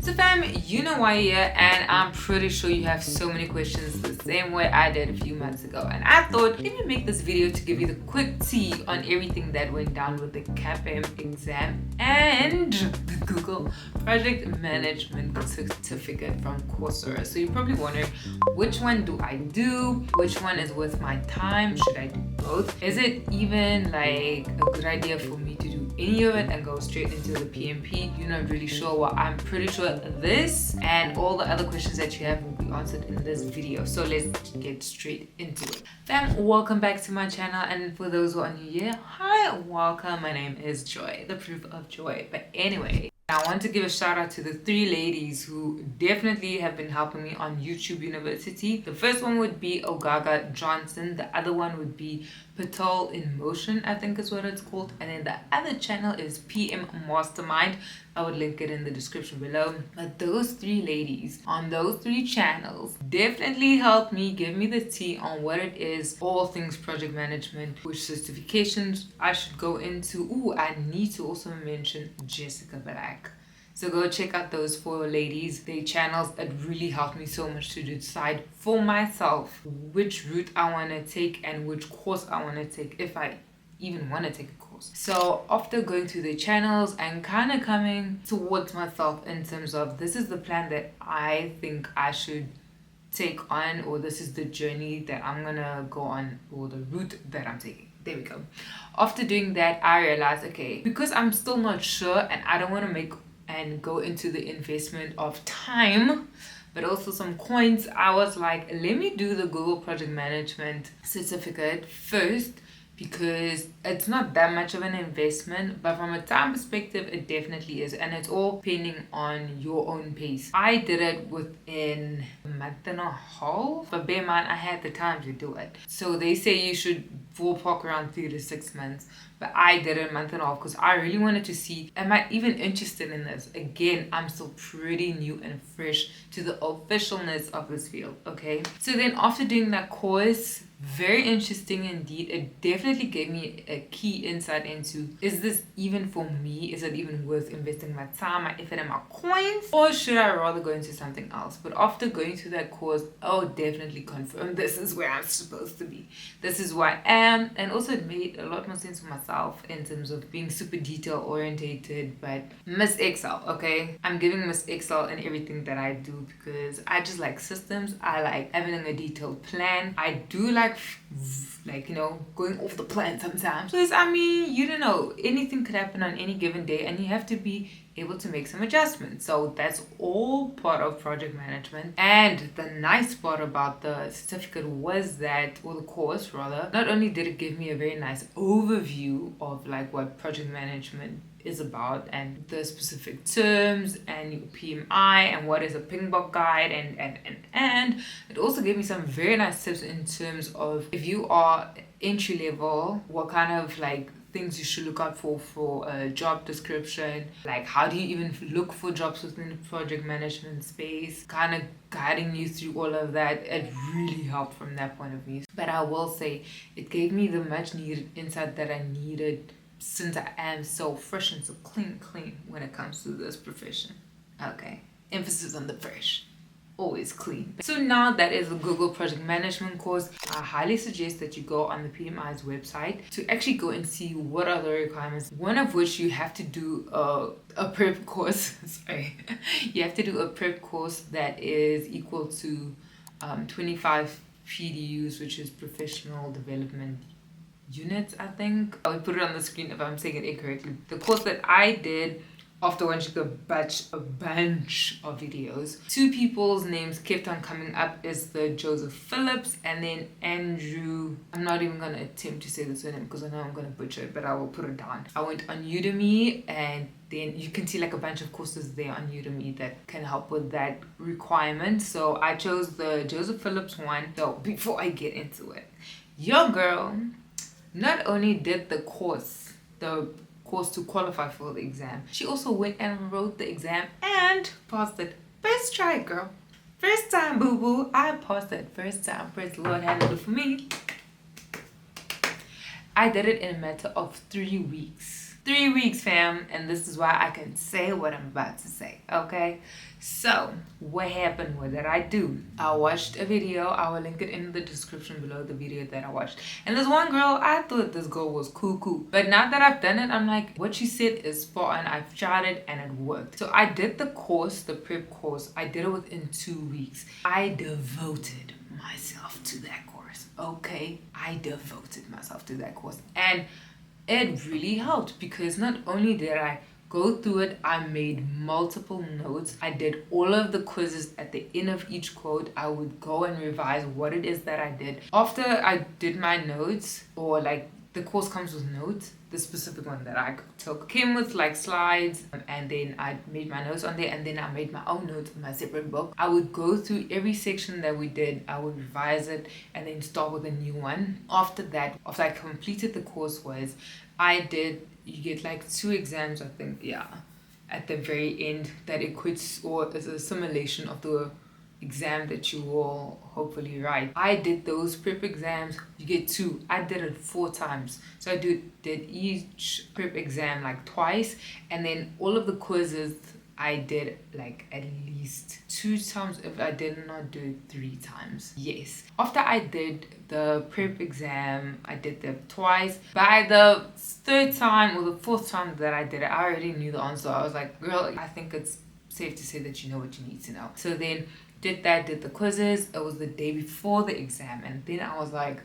So fam, you know why you're here, and I'm pretty sure you have so many questions the same way I did a few months ago. And I thought, let me make this video to give you the quick tea on everything that went down with the CAPM exam and the Google Project Management Certificate from Coursera. So you're probably wondering, which one do I do? Which one is worth my time? Should I do both? Is it even like a good idea for me to do any of it and go straight into the PMP? You're not really sure. Well, I'm pretty sure this and all the other questions that you have will be answered in this video. So let's get straight into it. Fam, welcome back to my channel, and for those who are new here, hi, welcome. My name is Joy, the proof of joy. But anyway, I want to give a shout out to the three ladies who definitely have been helping me on YouTube University. The first one would be Ogaga Johnson. The other one would be Pitol in Motion, I think is what it's called. And then the other channel is PM Mastermind. I would link it in the description below. But those three ladies on those three channels definitely helped me, give me the tea on what it is, all things project management, which certifications I should go into. Ooh, I need to also mention Jessica Black. So go check out those four ladies, their channels. It really helped me so much to decide for myself which route I want to take and which course I want to take, if I even want to take a course. So after going through the channels and kind of coming towards myself in terms of this is the plan that I think I should take on, or this is the journey that I'm gonna go on, or the route that I'm taking. There we go. After doing that, I realized, okay, because I'm still not sure and I don't want to make and go into the investment of time but also some coins, I was like, let me do the Google Project Management certificate first, because it's not that much of an investment, but from a time perspective it definitely is, and it's all depending on your own pace. I did it within a month and a half, but bear in mind I had the time to do it. So they say you should ballpark around 3 to 6 months, but I did it a month and a half because I really wanted to see, am I even interested in this? Again, I'm still pretty new and fresh to the officialness of this field, okay? So then after doing that course, very interesting indeed. It definitely gave me a key insight into, is this even for me? Is it even worth investing my time, my effort, and my coins? Or should I rather go into something else? But after going through that course, I'll definitely confirm this is where I'm supposed to be. This is where I am. And also it made a lot more sense for myself in terms of being super detail orientated, but Miss Excel, okay? I'm giving Miss Excel in everything that I do because I just like systems. I like having a detailed plan. I do like you know, going off the plan sometimes, because I mean, you don't know, anything could happen on any given day and you have to be able to make some adjustments. So that's all part of project management. And the nice part about the certificate was that, or the course rather, not only did it give me a very nice overview of like what project management is about and the specific terms and your PMI and what is a ping-pong guide, and it also gave me some very nice tips in terms of, if you are entry level, what kind of like things you should look out for a job description, like how do you even look for jobs within the project management space, kind of guiding you through all of that. It really helped from that point of view. But I will say it gave me the much needed insight that I needed, since I am so fresh and so clean when it comes to this profession. Okay, emphasis on the fresh, always clean. So now that is the Google Project Management course. I highly suggest that you go on the PMI's website to actually go and see what are the requirements, one of which you have to do a prep course. Sorry, you have to do a prep course that is equal to 25 PDUs, which is professional development units, I think. I'll put it on the screen if I'm saying it incorrectly. The course that I did, after watching a bunch of videos, two people's names kept on coming up, is the Joseph Phillips and then Andrew. I'm not even gonna attempt to say this surname because I know I'm gonna butcher it, but I will put it down. I went on Udemy, and then you can see like a bunch of courses there on Udemy that can help with that requirement. So I chose the Joseph Phillips one. So before I get into it, your girl not only did the course to qualify for the exam, she also went and wrote the exam and passed it. First try, girl. First time, boo-boo. I passed it first time. Praise the Lord, had to do for me. I did it in a matter of 3 weeks. 3 weeks, fam, and this is why I can say what I'm about to say, okay? So, what happened? What did I do? I watched a video. I will link it in the description below, the video that I watched. And this one girl, I thought this girl was cool. But now that I've done it, I'm like, what she said is spot on. I've tried it and it worked. So I did the course, the prep course. I did it within 2 weeks. I devoted myself to that course, okay? I devoted myself to that course. And it really helped because not only did I go through it, I made multiple notes. I did all of the quizzes at the end of each quote. I would go and revise what it is that I did. After I did my notes, or like the course comes with notes, the specific one that I took came with like slides, and then I made my notes on there, and then I made my own notes in my separate book. I would go through every section that we did, I would revise it, and then start with a new one. After that, after I completed the course, you get like 2 exams, I think, yeah, at the very end that equates or is a simulation of the exam that you will hopefully write. I did those prep exams. You get 2. I did it 4 times. So I did each prep exam like twice, and then all of the quizzes I did like at least 2 times, if I did not do it 3 times. Yes. After I did the prep exam, I did them twice. By the 3rd time or the 4th time that I did it, I already knew the answer. I was like, girl, I think it's safe to say that you know what you need to know. So then did the quizzes. It was the day before the exam, and then I was like,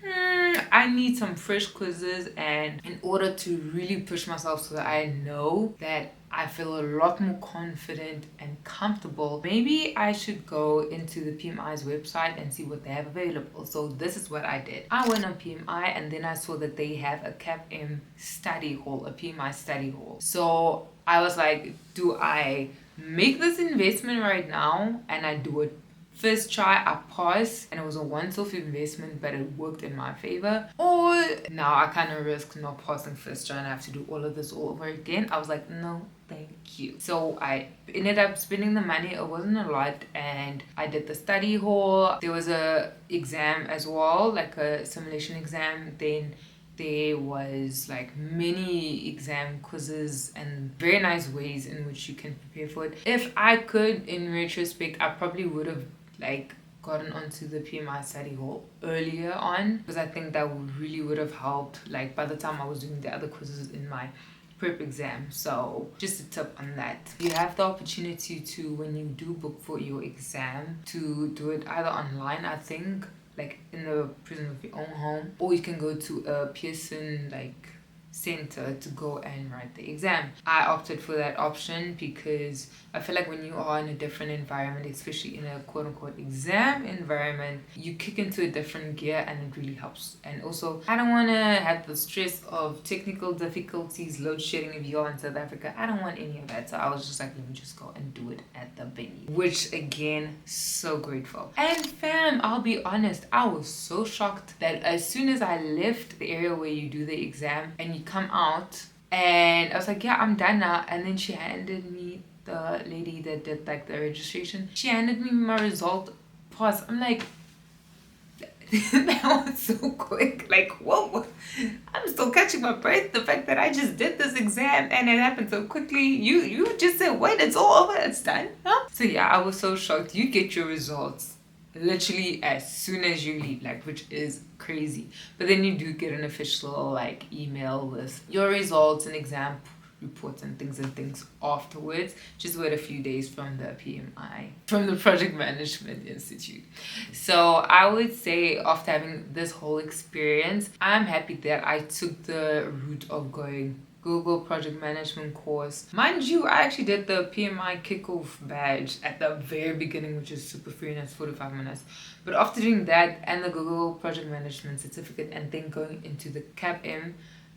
I need some fresh quizzes, and in order to really push myself so that I know that I feel a lot more confident and comfortable, maybe I should go into the PMI's website and see what they have available. So this is what I did. I went on PMI, and then I saw that they have a CAPM Study Hall, a PMI Study Hall. So I was like, do I make this investment right now and I do it? First try, I passed, and it was a once-off investment, but it worked in my favor. Or now I kind of risk not passing first try and I have to do all of this all over again. I was like, no, thank you. So I ended up spending the money. It wasn't a lot, and I did the study hall. There was a exam as well, like a simulation exam. Then there was like many exam quizzes and very nice ways in which you can prepare for it. If I could, in retrospect, I probably would have like gotten onto the PMI Study Hall earlier on, because I think that would have helped, like by the time I was doing the other quizzes in my prep exam. So just a tip on that. You have the opportunity to, when you do book for your exam, to do it either online, I think, like in the prison of your own home, or you can go to a Pearson like center to go and write the exam. I opted for that option because I feel like when you are in a different environment, especially in a quote-unquote exam environment, you kick into a different gear, and it really helps. And also, I don't want to have the stress of technical difficulties, load shedding if you're in South Africa. I don't want any of that. So I was just like, let me just go and do it at the venue, which again, so grateful. And fam, I'll be honest, I was so shocked that as soon as I left the area where you do the exam and you come out, and I was like, yeah, I'm done now. And then she handed me, the lady that did like the registration, she handed me my result pass. I'm like, that was so quick. Like, whoa, I'm still catching my breath. The fact that I just did this exam and it happened so quickly. You just said, wait, it's all over, it's done, huh? So yeah, I was so shocked. You get your results literally as soon as you leave, like, which is crazy. But then you do get an official like email with your results and exam reports and things afterwards. Just wait a few days from the PMI, from the Project Management Institute. So I would say, after having this whole experience, I'm happy that I took the route of going Google Project Management course. Mind you, I actually did the PMI kickoff badge at the very beginning, which is super free and it's 45 minutes. But after doing that and the Google Project Management certificate, and then going into the CAPM,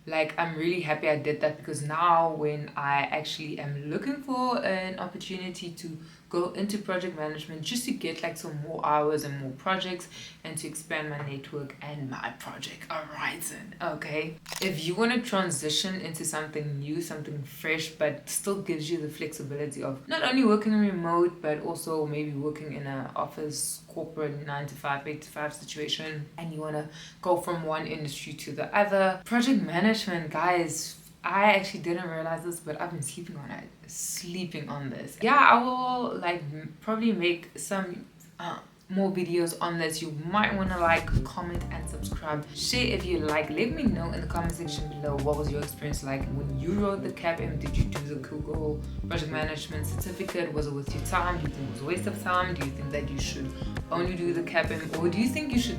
like, I'm really happy I did that, because now when I actually am looking for an opportunity to go into project management, just to get like some more hours and more projects and to expand my network and my project horizon, okay? If you want to transition into something new, something fresh, but still gives you the flexibility of not only working remote, but also maybe working in an office, corporate 9 to 5, 8 to 5 situation, and you want to go from one industry to the other, project management, guys, I actually didn't realize this, but I've been sleeping on this. Yeah, I will like probably make some more videos on this. You might want to like, comment and subscribe, share if you like. Let me know in the comment section below, what was your experience like when you wrote the CAPM? Did you do the Google project management certificate? Was it worth your time? Do you think it was a waste of time? Do you think that you should only do the CAPM, or do you think you should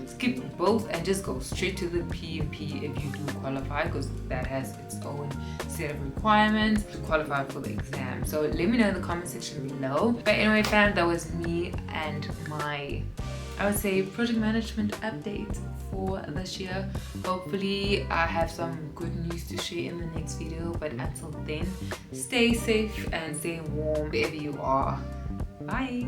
skip both and just go straight to the PMP if you do qualify, because that has its own set of requirements to qualify for the exam? So let me know in the comment section below. But anyway fam, that was me and my, I would say, project management update for this year. Hopefully I have some good news to share in the next video, but until then, stay safe and stay warm wherever you are. Bye.